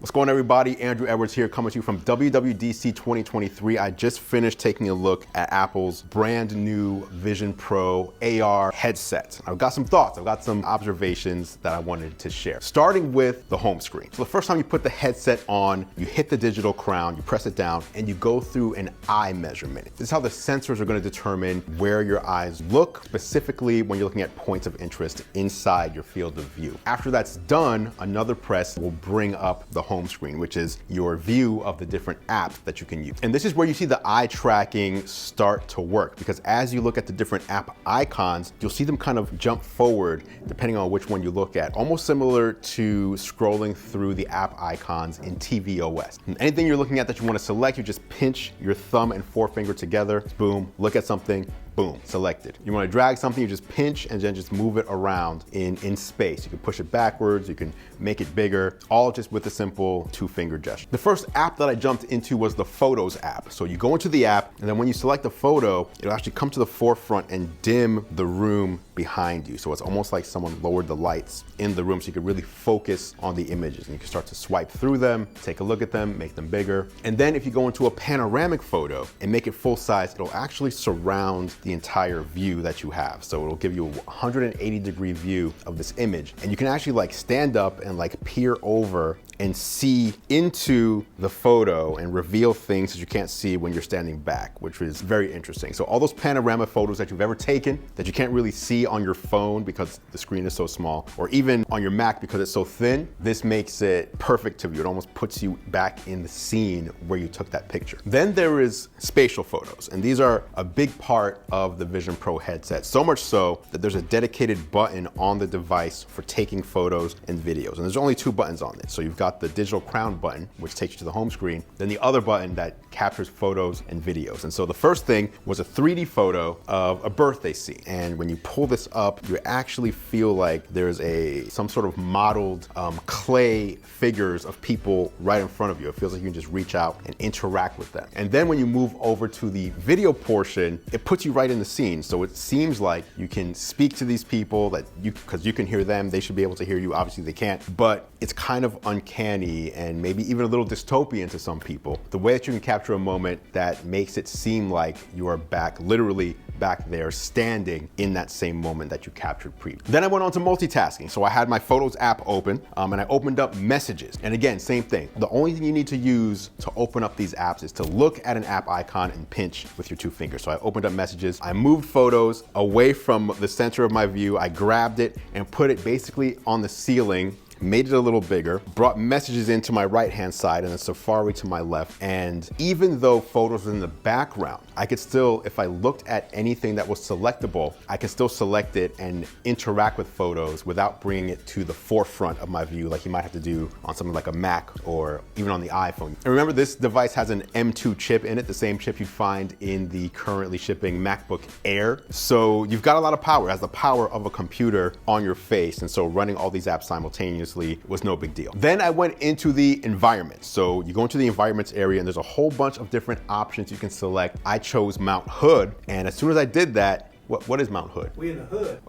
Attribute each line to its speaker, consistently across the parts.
Speaker 1: What's going on, everybody? Andrew Edwards here, coming to you from WWDC 2023. I just finished taking a look at Apple's brand new Vision Pro AR headset. I've got some thoughts, I've got some observations that I wanted to share. Starting with the home screen. So the first time you put the headset on, you hit the digital crown, you press it down, and you go through an eye measurement. This is how the sensors are going to determine where your eyes look, specifically when you're looking at points of interest inside your field of view. After that's done, another press will bring up the home screen, which is your view of the different apps that you can use. And this is where you see the eye tracking start to work, because as you look at the different app icons, you'll see them kind of jump forward depending on which one you look at, almost similar to scrolling through the app icons in tvOS. And anything you're looking at that you want to select, you just pinch your thumb and forefinger together, boom, look at something, boom, selected. You want to drag something, you just pinch and then just move it around in space. You can push it backwards, you can make it bigger, all just with a simple two-finger gesture. The first app that I jumped into was the Photos app. So you go into the app, and then when you select a photo, it'll actually come to the forefront and dim the room behind you. So it's almost like someone lowered the lights in the room so you can really focus on the images, and you can start to swipe through them, take a look at them, make them bigger. And then if you go into a panoramic photo and make it full size, it'll actually surround the entire view that you have. So it'll give you a 180-degree view of this image, and you can actually like stand up and like peer over and see into the photo and reveal things that you can't see when you're standing back, which is very interesting. So all those panorama photos that you've ever taken that you can't really see on your phone because the screen is so small, or even on your Mac because it's so thin, this makes it perfect to view. It almost puts you back in the scene where you took that picture. Then there is spatial photos, and these are a big part of the Vision Pro headset, so much so that there's a dedicated button on the device for taking photos and videos. And there's only two buttons on it. So you've got the digital crown button, which takes you to the home screen, then the other button that captures photos and videos. And so the first thing was a 3D photo of a birthday scene. And when you pull this up, you actually feel like there's some sort of modeled clay figures of people right in front of you. It feels like you can just reach out and interact with them. And then when you move over to the video portion, it puts you right in the scene. So it seems like you can speak to these people because you can hear them, they should be able to hear you. Obviously they can't, but it's kind of uncanny and maybe even a little dystopian to some people, the way that you can capture a moment that makes it seem like you are literally back there standing in that same moment that you captured previously. Then I went on to multitasking. So I had my Photos app open and I opened up Messages. And again, same thing. The only thing you need to use to open up these apps is to look at an app icon and pinch with your two fingers. So I opened up Messages, I moved Photos away from the center of my view, I grabbed it and put it basically on the ceiling, made it a little bigger, brought Messages into my right-hand side and then Safari to my left. And even though Photos was in the background, I could still, if I looked at anything that was selectable, I could still select it and interact with Photos without bringing it to the forefront of my view like you might have to do on something like a Mac or even on the iPhone. And remember, this device has an M2 chip in it, the same chip you'd find in the currently shipping MacBook Air. So you've got a lot of power. It has the power of a computer on your face. And so running all these apps simultaneously was no big deal. Then I went into the environment. So you go into the environments area and there's a whole bunch of different options you can select. I chose Mount Hood, and as soon as I did that, what is Mount Hood?
Speaker 2: We in the hood.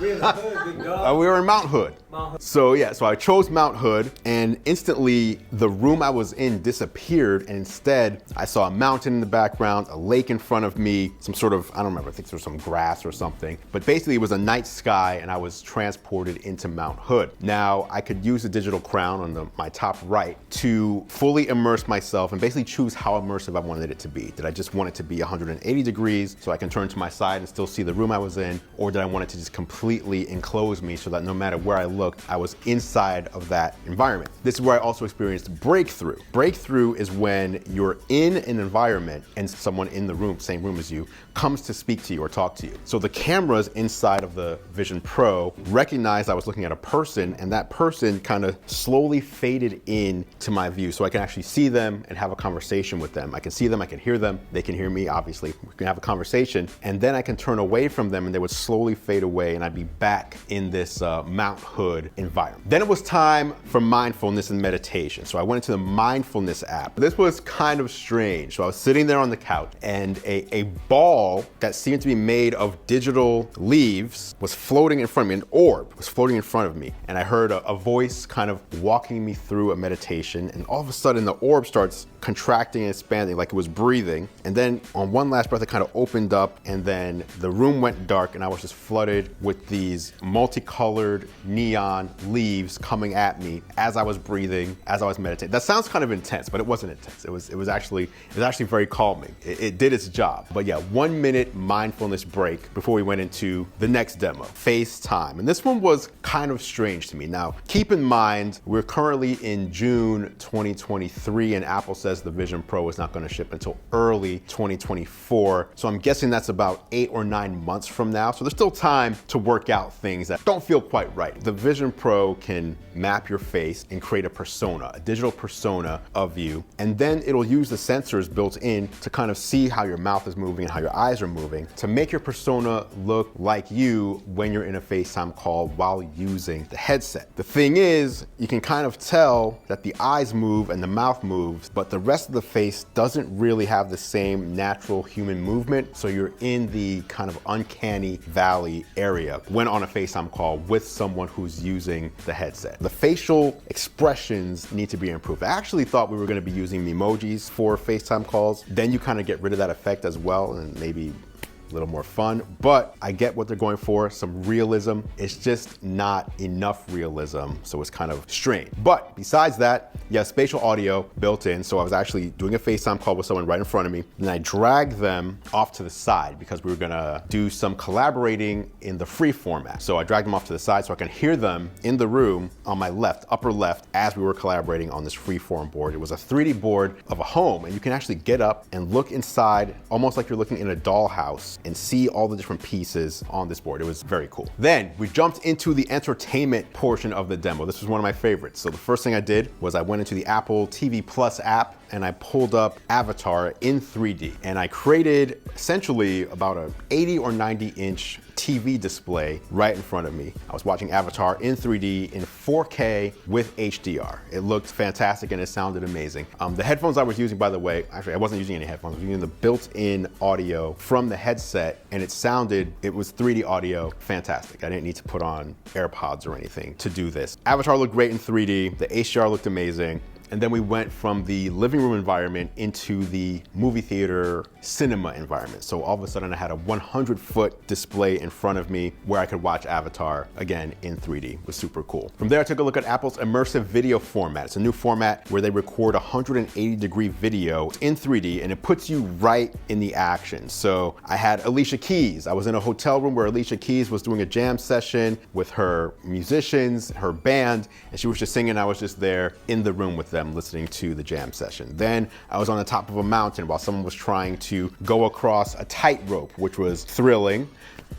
Speaker 2: We in the hood, big dog.
Speaker 1: We were in Mount Hood. So yeah, so I chose Mount Hood, and instantly the room I was in disappeared, and instead I saw a mountain in the background, a lake in front of me, some sort of, I don't remember, I think there was some grass or something, but basically it was a night sky and I was transported into Mount Hood. Now I could use the digital crown on my top right to fully immerse myself and basically choose how immersive I wanted it to be. Did I just want it to be 180 degrees so I can turn to my side and still see the room I was in, or did I want it to just completely enclose me so that no matter where I looked, I was inside of that environment? This is where I also experienced breakthrough. Breakthrough is when you're in an environment and someone in the room, same room as you, comes to speak to you or talk to you. So the cameras inside of the Vision Pro recognized I was looking at a person, and that person kind of slowly faded in to my view so I can actually see them and have a conversation with them. I can see them, I can hear them, they can hear me, obviously. We can have a conversation, and then I can turn turn away from them and they would slowly fade away and I'd be back in this Mount Hood environment. Then it was time for mindfulness and meditation. So I went into the mindfulness app. This was kind of strange. So I was sitting there on the couch and a ball that seemed to be made of digital leaves was floating in front of me. An orb was floating in front of me. And I heard a voice kind of walking me through a meditation. And all of a sudden the orb starts contracting and expanding like it was breathing. And then on one last breath, it kind of opened up and then the room went dark and I was just flooded with these multicolored neon leaves coming at me as I was breathing, as I was meditating. That sounds kind of intense, but it wasn't intense. It was actually very calming. It did its job. But yeah, 1 minute mindfulness break before we went into the next demo, FaceTime. And this one was kind of strange to me. Now, keep in mind, we're currently in June 2023 and Apple says the Vision Pro is not going to ship until early 2024. So I'm guessing that's about 8 or 9 months from now. So there's still time to work out things that don't feel quite right. The Vision Pro can map your face and create a persona, a digital persona of you. And then it'll use the sensors built in to kind of see how your mouth is moving and how your eyes are moving to make your persona look like you when you're in a FaceTime call while using the headset. The thing is, you can kind of tell that the eyes move and the mouth moves, but the rest of the face doesn't really have the same natural human movement. So you're in the kind of uncanny valley area when on a FaceTime call with someone who's using the headset. The facial expressions need to be improved. I actually thought we were going to be using emojis for FaceTime calls. Then you kind of get rid of that effect as well and maybe a little more fun, but I get what they're going for, some realism. It's just not enough realism, so it's kind of strange. But besides that, yeah, spatial audio built in, so I was actually doing a FaceTime call with someone right in front of me, and I dragged them off to the side because we were gonna do some collaborating in the free format. So I dragged them off to the side so I can hear them in the room on my left, upper left, as we were collaborating on this freeform board. It was a 3D board of a home, and you can actually get up and look inside, almost like you're looking in a dollhouse, and see all the different pieces on this board. It was very cool. Then we jumped into the entertainment portion of the demo. This was one of my favorites. So the first thing I did was I went into the Apple TV Plus app and I pulled up Avatar in 3D. And I created essentially about a 80 or 90 inch TV display right in front of me. I was watching Avatar in 3D in 4K with HDR. It looked fantastic and it sounded amazing. The headphones I was using, by the way, actually I wasn't using any headphones. I was using the built-in audio from the headset and it was 3D audio, fantastic. I didn't need to put on AirPods or anything to do this. Avatar looked great in 3D. The HDR looked amazing. And then we went from the living room environment into the movie theater cinema environment. So all of a sudden I had a 100-foot display in front of me where I could watch Avatar again in 3D. It was super cool. From there I took a look at Apple's immersive video format. It's a new format where they record 180-degree video in 3D and it puts you right in the action. So I had Alicia Keys. I was in a hotel room where Alicia Keys was doing a jam session with her musicians, her band, and she was just singing. I was just there in the room with them listening to the jam session. Then I was on the top of a mountain while someone was trying to go across a tightrope, which was thrilling.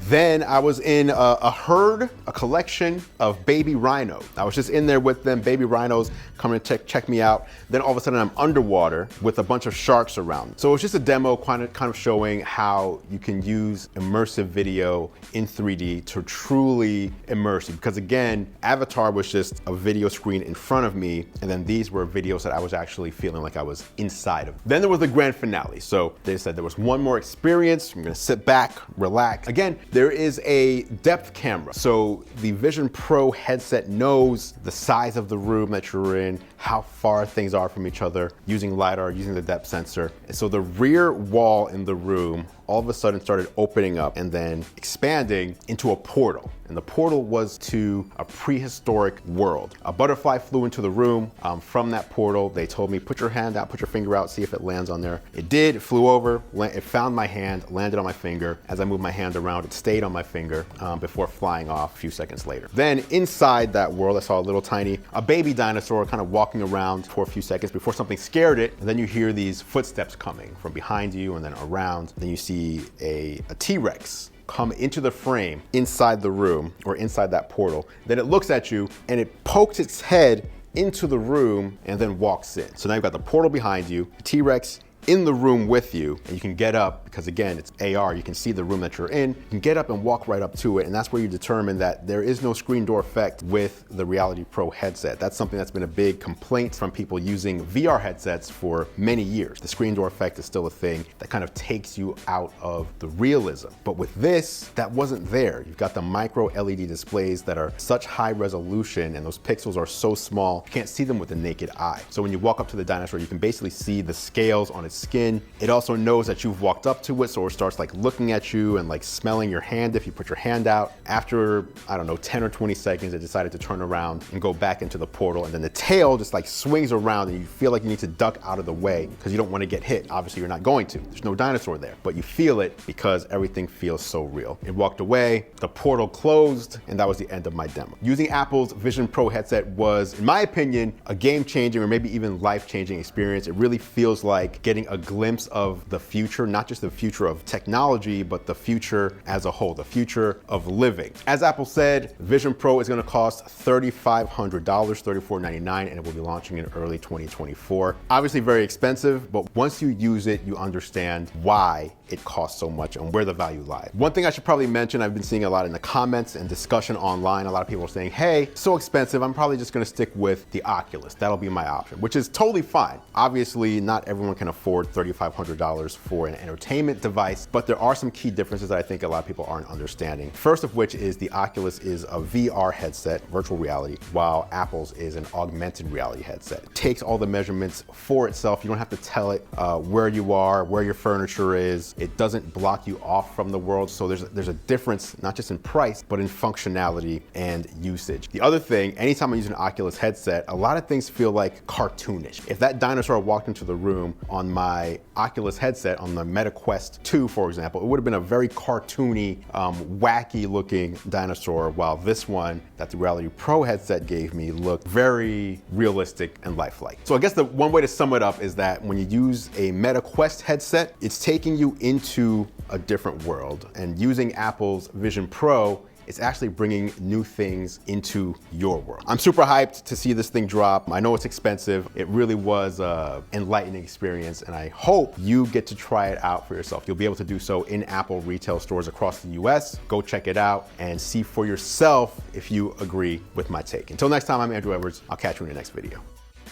Speaker 1: Then I was in a herd, a collection of baby rhinos. I was just in there with them, baby rhinos coming to check me out. Then all of a sudden I'm underwater with a bunch of sharks around. So it was just a demo kind of showing how you can use immersive video in 3D to truly immerse you. Because again, Avatar was just a video screen in front of me, and then these were videos that I was actually feeling like I was inside of. Then there was the grand finale. So they said there was one more experience. I'm gonna sit back, relax. Again, there is a depth camera. So the Vision Pro headset knows the size of the room that you're in, how far things are from each other, using LiDAR, using the depth sensor. And so the rear wall in the room all of a sudden started opening up and then expanding into a portal. And the portal was to a prehistoric world. A butterfly flew into the room. From that portal, they told me, put your hand out, put your finger out, see if it lands on there. It did, it flew over, it found my hand, landed on my finger. As I moved my hand around, it stayed on my finger before flying off a few seconds later. Then inside that world, I saw a baby dinosaur kind of walking around for a few seconds before something scared it. And then you hear these footsteps coming from behind you and then around. Then you see a T-Rex come into the frame inside the room or inside that portal. Then it looks at you and it pokes its head into the room and then walks in. So now you've got the portal behind you, the T-Rex in the room with you, and you can get up, because again, it's AR, you can see the room that you're in, you can get up and walk right up to it, and that's where you determine that there is no screen door effect with the Reality Pro headset. That's something that's been a big complaint from people using VR headsets for many years. The screen door effect is still a thing that kind of takes you out of the realism. But with this, that wasn't there. You've got the micro LED displays that are such high resolution, and those pixels are so small, you can't see them with the naked eye. So when you walk up to the Dinosaur, you can basically see the scales on its skin. It also knows that you've walked up to it, so it starts like looking at you and like smelling your hand if you put your hand out. After, I don't know, 10 or 20 seconds, it decided to turn around and go back into the portal, and then the tail just like swings around and you feel like you need to duck out of the way because you don't want to get hit. Obviously, you're not going to. There's no dinosaur there, but you feel it because everything feels so real. It walked away, the portal closed, and that was the end of my demo. Using Apple's Vision Pro headset was, in my opinion, a game-changing or maybe even life-changing experience. It really feels like getting a glimpse of the future, not just the future of technology, but the future as a whole, the future of living. As Apple said, Vision Pro is going to cost $3,500, $3,499, and it will be launching in early 2024. Obviously very expensive, but once you use it, you understand why it costs so much and where the value lies. One thing I should probably mention, I've been seeing a lot in the comments and discussion online, a lot of people are saying, hey, so expensive, I'm probably just gonna stick with the Oculus. That'll be my option, which is totally fine. Obviously, not everyone can afford $3,500 for an entertainment device, but there are some key differences that I think a lot of people aren't understanding. First of which is the Oculus is a VR headset, virtual reality, while Apple's is an augmented reality headset. It takes all the measurements for itself. You don't have to tell it where you are, where your furniture is. It doesn't block you off from the world. So there's a difference, not just in price, but in functionality and usage. The other thing, anytime I use an Oculus headset, a lot of things feel like cartoonish. If that dinosaur walked into the room on my Oculus headset, on the Meta Quest 2, for example, it would have been a very cartoony, wacky looking dinosaur, while this one that the Reality Pro headset gave me looked very realistic and lifelike. So I guess the one way to sum it up is that when you use a Meta Quest headset, it's taking you into a different world, and using Apple's Vision Pro, it's actually bringing new things into your world. I'm super hyped to see this thing drop. I know it's expensive. It really was an enlightening experience, and I hope you get to try it out for yourself. You'll be able to do so in Apple retail stores across the US. Go check it out and see for yourself if you agree with my take. Until next time, I'm Andrew Edwards. I'll catch you in the next video.